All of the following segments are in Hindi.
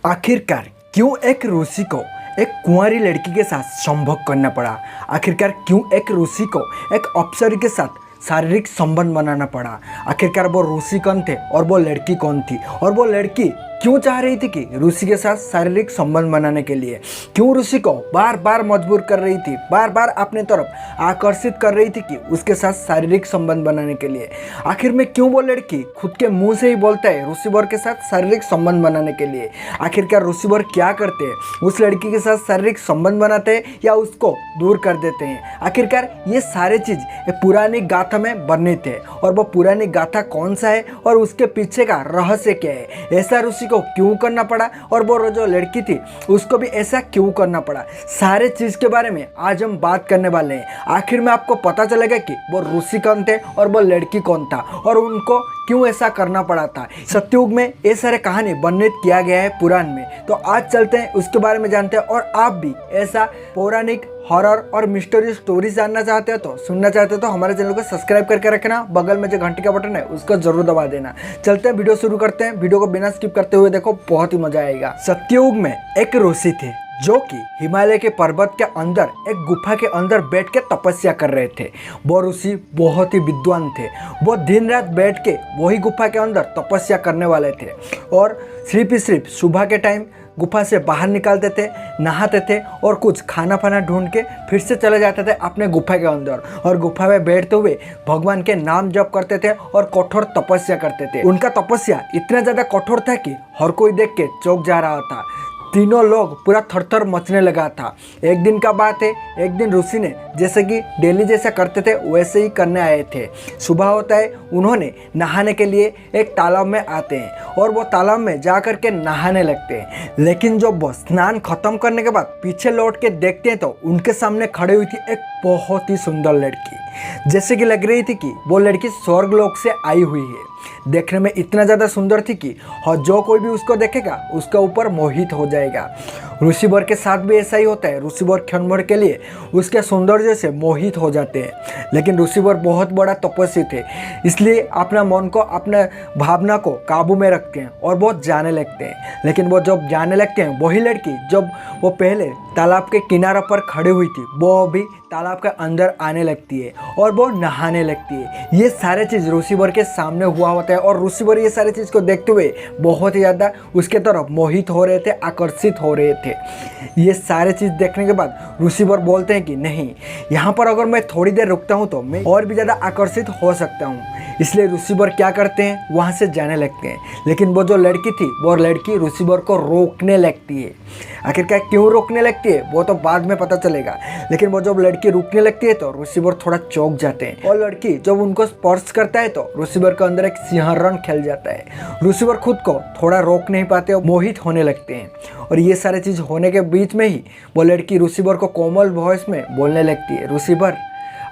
आखिरकार क्यों एक ऋषि को एक कुंवारी लड़की के साथ संभोग करना पड़ा? आखिरकार क्यों एक ऋषि को एक अप्सरी के साथ शारीरिक संबंध बनाना पड़ा? आखिरकार वो ऋषि कौन थे और वो लड़की कौन थी? और वो लड़की क्यों चाह रही थी कि ऋषि के साथ शारीरिक संबंध बनाने के लिए? क्यों ऋषि को बार बार मजबूर कर रही थी, बार बार अपने तरफ आकर्षित कर रही थी कि उसके साथ शारीरिक संबंध बनाने के लिए? आखिर में क्यों वो लड़की खुद के मुंह से ही बोलता है ऋषिवर के साथ शारीरिक संबंध बनाने के लिए? आखिरकार ऋषिवर क्या करते हैं? उस लड़की के साथ शारीरिक संबंध बनाते हैं या उसको दूर कर देते हैं? आखिरकार ये सारे चीज पुरानी गाथा में वर्णित है। और वो पुरानी गाथा कौन सा है और उसके पीछे का रहस्य क्या है? ऐसा ऋषि को क्यों करना पड़ा और वो जो लड़की थी उसको भी ऐसा क्यों करना पड़ा? सारे चीज के बारे में आज हम बात करने वाले हैं। आखिर में आपको पता चलेगा कि वो ऋषि कौन थे और वो लड़की कौन था और उनको क्यों ऐसा करना पड़ा था। सतयुग में ये सारे कहानी वर्णित किया गया है पुराण में। तो आज चलते हैं उसके बारे में जानते हैं। और आप भी ऐसा पौराणिक हॉरर और मिस्टरी स्टोरीज जानना चाहते हो तो सुनना चाहते हो तो हमारे चैनल को सब्सक्राइब करके रखना। बगल में जो घंटी का बटन है उसको जरूर दबा देना। चलते हैं, वीडियो शुरू करते हैं। वीडियो को बिना स्किप करते हुए देखो, बहुत ही मजा आएगा। सतयुग में एक ऋषि थे जो कि हिमालय के पर्वत के अंदर एक गुफा के अंदर बैठ के तपस्या कर रहे थे। वो ऋषि बहुत ही विद्वान थे। वो दिन रात बैठ के वही गुफा के अंदर तपस्या करने वाले थे और सिर्फ सुबह के टाइम गुफा से बाहर निकलते थे, नहाते थे और कुछ खाना फाना ढूंढ के फिर से चले जाते थे अपने गुफा के अंदर और गुफा में बैठते हुए भगवान के नाम जप करते थे और कठोर तपस्या करते थे। उनका तपस्या इतना ज़्यादा कठोर था कि हर कोई देख के चौंक जा रहा था। तीनों लोग पूरा थरथर मचने लगा था। एक दिन का बात है, एक दिन ऋषि ने जैसे कि डेली जैसा करते थे वैसे ही करने आए थे। सुबह होता है, उन्होंने नहाने के लिए एक तालाब में आते हैं और वो तालाब में जा कर के नहाने लगते हैं। लेकिन जब वो स्नान खत्म करने के बाद पीछे लौट के देखते हैं तो उनके सामने खड़ी हुई थी एक बहुत ही सुंदर लड़की। जैसे कि लग रही थी कि वो लड़की स्वर्गलोक से आई हुई है। देखने में इतना ज़्यादा सुंदर थी कि जो कोई भी उसको देखेगा उसके ऊपर मोहित हो जाएगा। ऋषिवर के साथ भी ऐसा ही होता है। ऋषिवर क्षण भर के लिए उसके सौंदर्य से मोहित हो जाते हैं। लेकिन ऋषिवर बहुत बड़ा तपस्वी थे, इसलिए अपना मन को, अपना भावना को काबू में रखते हैं और बहुत जाने लगते हैं। लेकिन वो जब जाने लगते हैं, वही लड़की जब वो पहले तालाब के किनारे पर खड़ी हुई थी वो भी तालाब के अंदर आने लगती है और वो नहाने लगती है। ये सारे चीज़ ऋषिवर के सामने हुआ होता है और ऋषिवर ये सारे चीज़ को देखते हुए बहुत ही ज़्यादा उसके तरफ मोहित हो रहे थे, आकर्षित हो रहे थे। ये सारे चीज़ देखने के बाद ऋषिवर बोलते हैं कि नहीं, यहाँ पर अगर मैं थोड़ी देर रुकता हूँ तो मैं और भी ज़्यादा आकर्षित हो सकता हूँ। इसलिए ऋषिवर क्या करते हैं, वहाँ से जाने लगते हैं। लेकिन वो जो लड़की थी वो लड़की ऋषिवर को रोकने लगती है। आखिरकार क्यों रोकने लगती है वो तो बाद में पता चलेगा। लेकिन वो जब लड़की रुकने लगती है तो ऋषिवर थोड़ा चौंक जाते हैं और लड़की जब उनको स्पर्श करता है तो ऋषिवर के अंदर एक सिंहरण खेल जाता है। ऋषिवर खुद को थोड़ा रोक नहीं पाते और मोहित होने लगते हैं। और ये सारे चीज़ होने के बीच में ही वो लड़की ऋषिवर को कोमल वॉइस में बोलने लगती है, ऋषिवर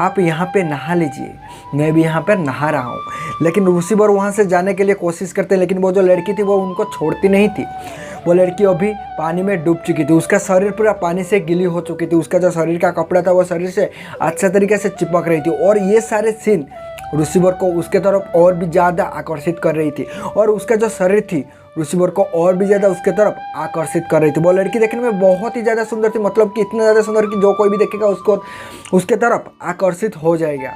आप यहाँ पे नहा लीजिए, मैं भी यहाँ पर नहा रहा हूँ। लेकिन ऋषिवर वहाँ से जाने के लिए कोशिश करते हैं, लेकिन वो जो लड़की थी वो उनको छोड़ती नहीं थी। वो लड़की अभी पानी में डूब चुकी थी, उसका शरीर पूरा पानी से गीली हो चुकी थी। उसका जो शरीर का कपड़ा था वो शरीर से अच्छे तरीके से चिपक रही थी और ये सारे सीन ऋषिवर को उसके तरफ और भी ज़्यादा आकर्षित कर रही थी और उसका जो शरीर थी ऋषिवर को और भी ज़्यादा उसके तरफ आकर्षित कर रही थी। वो लड़की देखने में बहुत ही ज़्यादा सुंदर थी, मतलब कि इतना ज़्यादा सुंदर कि जो कोई भी देखेगा उसको उसके तरफ आकर्षित हो जाएगा।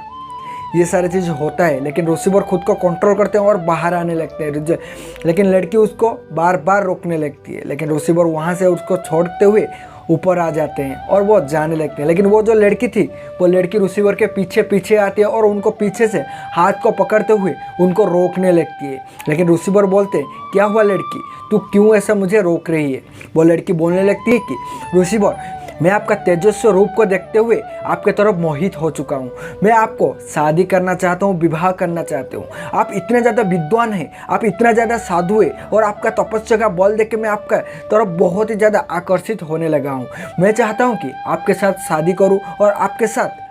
ये सारी चीज़ होता है, लेकिन ऋषिवर खुद को कंट्रोल करते हैं और बाहर आने लगते हैं। लेकिन लड़की उसको बार बार रोकने लगती है। लेकिन ऋषिवर वहाँ से उसको छोड़ते हुए ऊपर आ जाते हैं और वो जाने लगते हैं। लेकिन वो जो लड़की थी वो लड़की ऋषिवर के पीछे पीछे आती है और उनको पीछे से हाथ को पकड़ते हुए उनको रोकने लगती है। लेकिन ऋषिवर बोलते हैं, क्या हुआ लड़की, तू क्यों ऐसा मुझे रोक रही है? वो लड़की बोलने लगती है कि ऋषिवर, मैं आपका तेजस्वी रूप को देखते हुए आपके तरफ मोहित हो चुका हूँ। मैं आपको शादी करना चाहता हूँ, विवाह करना चाहता हूँ। आप इतने ज़्यादा विद्वान हैं, आप इतना ज़्यादा साधु है और आपका तपस्या का बल देख के मैं आपका तरफ बहुत ही ज़्यादा आकर्षित होने लगा हूँ। मैं चाहता हूँ कि आपके साथ शादी करूँ और आपके साथ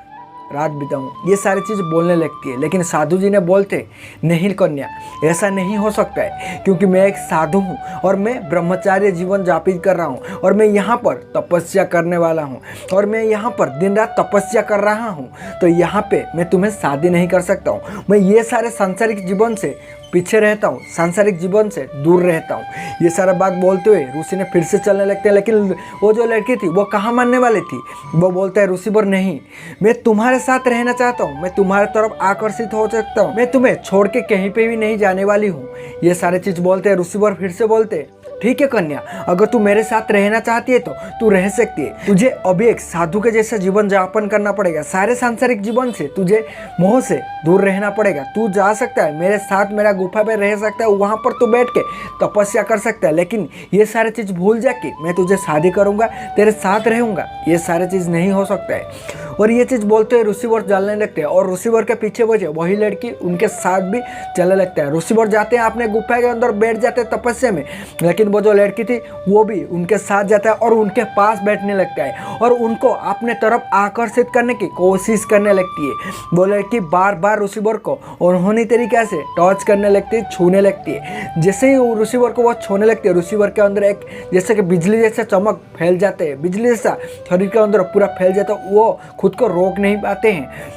रात बिताऊं। ये सारी चीज़ बोलने लगती है। लेकिन साधु जी ने बोलते, नहीं कन्या, ऐसा नहीं हो सकता है, क्योंकि मैं एक साधु हूँ और मैं ब्रह्मचार्य जीवन यापित कर रहा हूँ और मैं यहाँ पर तपस्या करने वाला हूँ और मैं यहाँ पर दिन रात तपस्या कर रहा हूँ। तो यहाँ पे मैं तुम्हें शादी नहीं कर सकता हूँ। मैं ये सारे सांसारिक जीवन से पीछे रहता हूँ, सांसारिक जीवन से दूर रहता हूँ। ये सारा बात बोलते हुए ऋषि ने फिर से चलने लगते हैं, लेकिन वो जो लड़की थी वो कहाँ मानने वाली थी। वो बोलता है ऋषिवर नहीं, मैं तुम्हारे साथ रहना चाहता हूँ, मैं तुम्हारे तरफ आकर्षित हो सकता हूँ, मैं तुम्हें छोड़ के कहीं पे भी नहीं जाने वाली हूँ। ये सारे चीज़ बोलते हैं। ऋषिवर फिर से बोलते ठीक है कन्या, अगर तू मेरे साथ रहना चाहती है तो तू रह सकती है। तुझे अभी एक साधु के जैसा जीवन यापन करना पड़ेगा, सारे सांसारिक जीवन से तुझे मोह से दूर रहना पड़ेगा। तू जा सकता है मेरे साथ, मेरा गुफा पे रह सकता है, वहाँ पर तू बैठ के तपस्या कर सकता है, लेकिन ये सारे चीज़ भूल जा कि मैं तुझे शादी करूँगा, तेरे साथ रहूँगा, ये सारे चीज़ नहीं हो सकता है। और ये चीज़ बोलते हुए ऋषिवर चलने लगते हैं और ऋषिवर के पीछे वही लड़की उनके साथ भी चलने लगता है। ऋषिवर जाते हैं अपने गुफा के अंदर, बैठ जाते हैं तपस्या में, लेकिन वो जो लड़की थी वो भी उनके साथ जाता है और उनके पास बैठने लगता है और उनको अपने तरफ आकर्षित करने की कोशिश करने लगती है। वो लड़की बार बार ऋषिवर को उन्होंने तरीके से टच करने लगती है, छूने लगती है। जैसे ही ऋषिवर को वो छूने लगती है, ऋषिवर के अंदर एक जैसे कि बिजली जैसा चमक फैल जाते हैं, बिजली जैसा शरीर के अंदर पूरा फैल जाता है। वो खुद को रोक नहीं पाते हैं।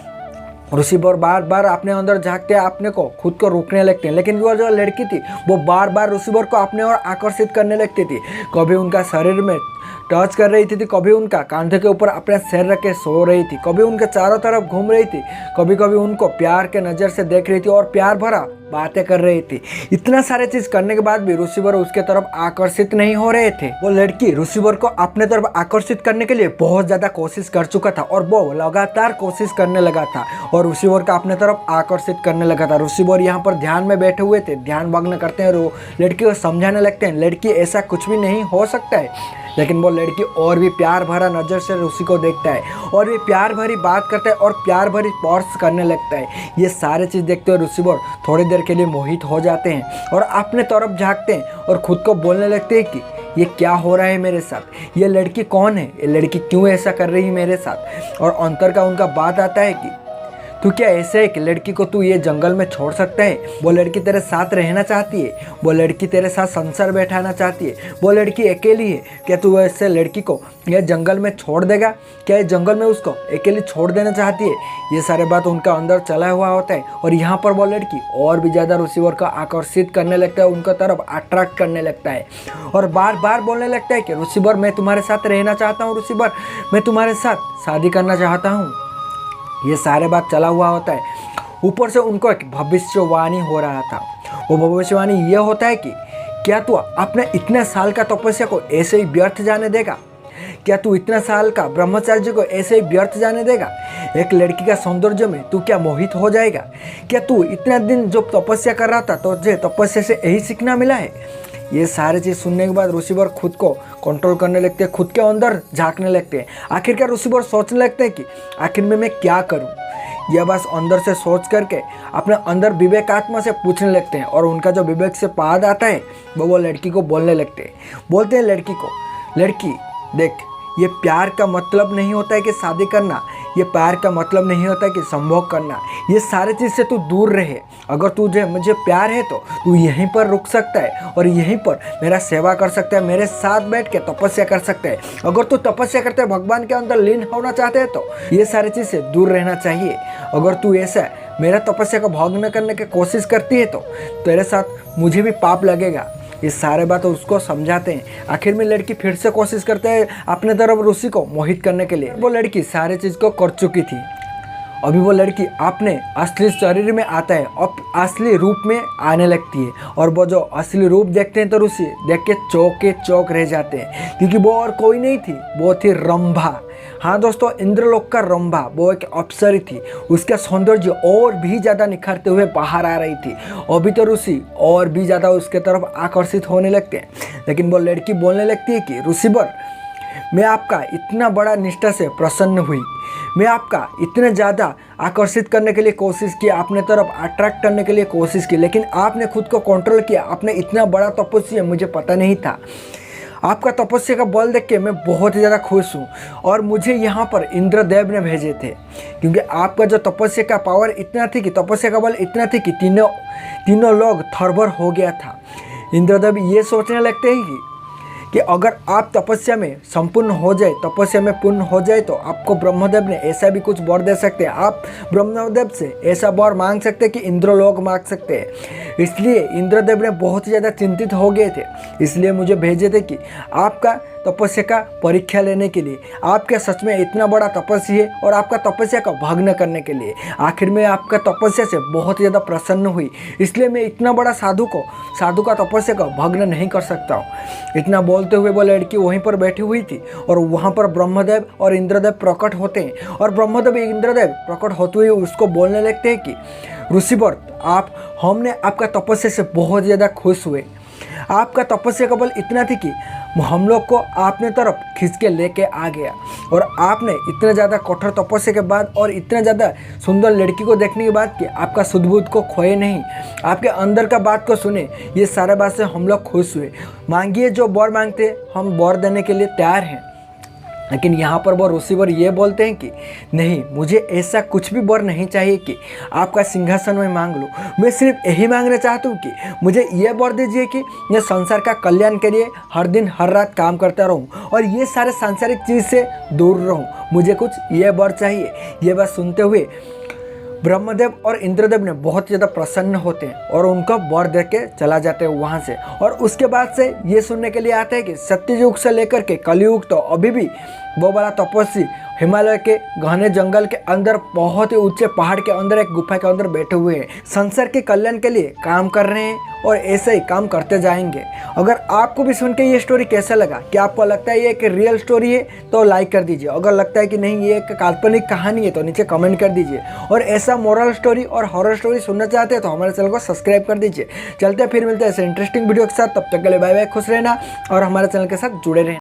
ऋषिवर बार बार अपने अंदर झांकते हैं, अपने को खुद को रोकने लगते हैं, लेकिन वो जो लड़की थी वो बार बार ऋषिवर को अपने ओर आकर्षित करने लगती थी। कभी उनका शरीर में टच कर रही थी, कभी उनका कांधे के ऊपर अपना सिर रख के सो रही थी, कभी उनके चारों तरफ घूम रही थी, कभी कभी उनको प्यार के नज़र से देख रही थी और प्यार भरा बातें कर रही थी। इतना सारे चीज करने के बाद भी ऋषिवर उसके तरफ आकर्षित नहीं हो रहे थे। वो लड़की ऋषिवर को अपने तरफ आकर्षित करने के लिए बहुत ज्यादा कोशिश कर चुका था और वो लगातार कोशिश करने लगा था और ऋषिवर का अपने तरफ आकर्षित करने लगा था। ऋषिवर यहाँ पर ध्यान में बैठे हुए थे, ध्यान भग्न करते हैं, लड़की को समझाने लगते हैं लड़की ऐसा कुछ भी नहीं हो सकता है। लेकिन वो लड़की और भी प्यार भरा नज़र से ऋषि को देखता है और भी प्यार भरी बात करता है और प्यार भरी स्पर्श करने लगता है। ये सारे चीज़ देखते हुए ऋषिवर थोड़ी देर के लिए मोहित हो जाते हैं और अपने तरफ झांकते हैं और खुद को बोलने लगते हैं कि ये क्या हो रहा है मेरे साथ, ये लड़की कौन है, ये लड़की क्यों ऐसा कर रही है मेरे साथ। और अंतर का उनका बात आता है कि तू क्या ऐसे है कि लड़की को तू ये जंगल में छोड़ सकता है, वो लड़की तेरे साथ रहना चाहती है, वो लड़की तेरे साथ संसार बैठाना चाहती है, वो लड़की अकेली है, क्या तू ऐसे लड़की को ये जंगल में छोड़ देगा, क्या ये जंगल में उसको अकेली छोड़ देना चाहती है। ये सारे बात उनका अंदर चला हुआ होता है और यहाँ पर वो लड़की और भी ज़्यादा ऋषिवर को आकर्षित करने लगता है, उनका तरफ अट्रैक्ट करने लगता है और बार बार बोलने लगता है कि ऋषिवर मैं तुम्हारे साथ रहना चाहता हूँ, ऋषिवर मैं तुम्हारे साथ शादी करना चाहता हूँ। ये सारे बात चला हुआ होता है। ऊपर से उनको एक भविष्यवाणी हो रहा था। वो भविष्यवाणी ये होता है कि क्या तू अपने इतने साल का तपस्या को ऐसे ही व्यर्थ जाने देगा, क्या तू इतना साल का ब्रह्मचर्य को ऐसे ही व्यर्थ जाने देगा, एक लड़की का सौंदर्य में तू क्या मोहित हो जाएगा, क्या तू इतना दिन जो तपस्या कर रहा था तो तुझे तपस्या से यही सीखना मिला है। ये सारे चीज़ सुनने के बाद ऋषिवर खुद को कंट्रोल करने लगते हैं, खुद के अंदर झांकने लगते हैं। आखिरकार ऋषिवर सोचने लगते हैं कि आखिर में मैं क्या करूं। यह बस अंदर से सोच करके अपने अंदर विवेकात्मा से पूछने लगते हैं और उनका जो विवेक से पाद आता है वो लड़की को बोलने लगते हैं। बोलते हैं लड़की को, लड़की देख, ये प्यार का मतलब नहीं होता है कि शादी करना, ये प्यार का मतलब नहीं होता है कि संभोग करना, ये सारे चीज़ से तू दूर रहे। अगर तुझे मुझे प्यार है तो तू यहीं पर रुक सकता है और यहीं पर मेरा सेवा कर सकता है, मेरे साथ बैठ के तपस्या कर सकता है। अगर तू तपस्या करते भगवान के अंदर लीन होना चाहते हैं तो ये सारी चीज़ से दूर रहना चाहिए। अगर तू ऐसा मेरा तपस्या को भंग करने की कोशिश करती है तो तेरे साथ मुझे भी पाप लगेगा। ये सारे बात उसको समझाते हैं। आखिर में लड़की फिर से कोशिश करते हैं अपने तरफ ऋषि को मोहित करने के लिए। वो लड़की सारे चीज़ को कर चुकी थी। अभी वो लड़की अपने असली शरीर में आता है, अब असली रूप में आने लगती है और वो जो असली रूप देखते हैं तो ऋषि देख के चौक रह जाते हैं, क्योंकि वो और कोई नहीं थी, वो थी रंभा। हाँ दोस्तों, इंद्रलोक का रंभा, वो एक अप्सरी थी। उसका सौंदर्य और भी ज़्यादा निखरते हुए बाहर आ रही थी। अभी तो ऋषि और भी ज़्यादा उसके तरफ आकर्षित होने लगते हैं। लेकिन वो लड़की बोलने लगती है कि ऋषिवर, मैं आपका इतना बड़ा निष्ठा से प्रसन्न हुई, मैं आपका इतने ज़्यादा आकर्षित करने के लिए कोशिश की, अपने तरफ अट्रैक्ट करने के लिए कोशिश की, लेकिन आपने खुद को कंट्रोल किया। आपने इतना बड़ा तपस्या मुझे पता नहीं था। आपका तपस्या का बल देख के मैं बहुत ही ज़्यादा खुश हूँ और मुझे यहाँ पर इंद्रदेव ने भेजे थे, क्योंकि आपका जो तपस्या का पावर इतना थी कि तपस्या का बल इतना थी कि तीनों लोग थरबर हो गया था। इंद्रदेव ये सोचने लगते हैं कि अगर आप तपस्या में संपूर्ण हो जाए, तपस्या में पूर्ण हो जाए तो आपको ब्रह्मदेव ने ऐसा भी कुछ वर दे सकते हैं। आप ब्रह्मदेव से ऐसा वर मांग सकते हैं कि इंद्रलोक मांग सकते हैं। इसलिए इंद्रदेव ने बहुत ही ज़्यादा चिंतित हो गए थे, इसलिए मुझे भेजे थे कि आपका तपस्या का परीक्षा लेने के लिए, आप क्या सच में इतना बड़ा तपस्वी है, और आपका तपस्या का भग्न करने के लिए। आखिर में आपका तपस्या से बहुत ज़्यादा प्रसन्न हुई, इसलिए मैं इतना बड़ा साधु का तपस्या का भग्न नहीं कर सकता हूँ। इतना बोलते हुए वो लड़की वहीं पर बैठी हुई थी और वहाँ पर ब्रह्मदेव और इंद्रदेव प्रकट होते हैं, और ब्रह्मदेव इंद्रदेव प्रकट होते हुए उसको बोलने लगते हैं कि ऋषिवर, हमने आपका तपस्या से बहुत ज़्यादा खुश हुए। आपका तपस्या का बल इतना थी कि हम लोग को आपने तरफ खींच के लेके आ गया, और आपने इतना ज़्यादा कठोर तपस्या के बाद और इतना ज़्यादा सुंदर लड़की को देखने के बाद कि आपका सुध-बुध को खोए नहीं, आपके अंदर का बात को सुने, ये सारा बात से हम लोग खुश हुए। मांगिए जो वर मांगते, हम वर देने के लिए तैयार हैं। लेकिन यहाँ पर वो ऋषिवर ये बोलते हैं कि नहीं, मुझे ऐसा कुछ भी वर नहीं चाहिए कि आपका सिंहासन में मांग लूँ। मैं सिर्फ यही मांगना चाहता हूँ कि मुझे ये वर दीजिए कि मैं संसार का कल्याण के लिए हर दिन हर रात काम करता रहूँ और ये सारे सांसारिक चीज़ से दूर रहूँ। मुझे कुछ ये वर चाहिए। ये बात सुनते हुए ब्रह्मदेव और इंद्रदेव ने बहुत ज़्यादा प्रसन्न होते हैं और उनको वर दे के चला जाते हैं वहाँ से। और उसके बाद से ये सुनने के लिए आता है कि सत्ययुग से लेकर के कलयुग तो अभी भी वो बड़ा तपस्वी हिमालय के घने जंगल के अंदर, बहुत ही ऊंचे पहाड़ के अंदर, एक गुफा के अंदर बैठे हुए हैं, संसार के कल्याण के लिए काम कर रहे हैं और ऐसे ही काम करते जाएंगे। अगर आपको भी सुन के ये स्टोरी कैसा लगा, कि आपको लगता है ये एक रियल स्टोरी है तो लाइक कर दीजिए, अगर लगता है कि नहीं ये एक काल्पनिक कहानी है तो नीचे कमेंट कर दीजिए, और ऐसा मोरल स्टोरी और हॉरर स्टोरी सुनना चाहते हैं तो हमारे चैनल को सब्सक्राइब कर दीजिए। चलते फिर मिलते हैं ऐसे इंटरेस्टिंग वीडियो के साथ, तब तक के लिए बाय बाय, खुश रहना और हमारे चैनल के साथ जुड़े रहें।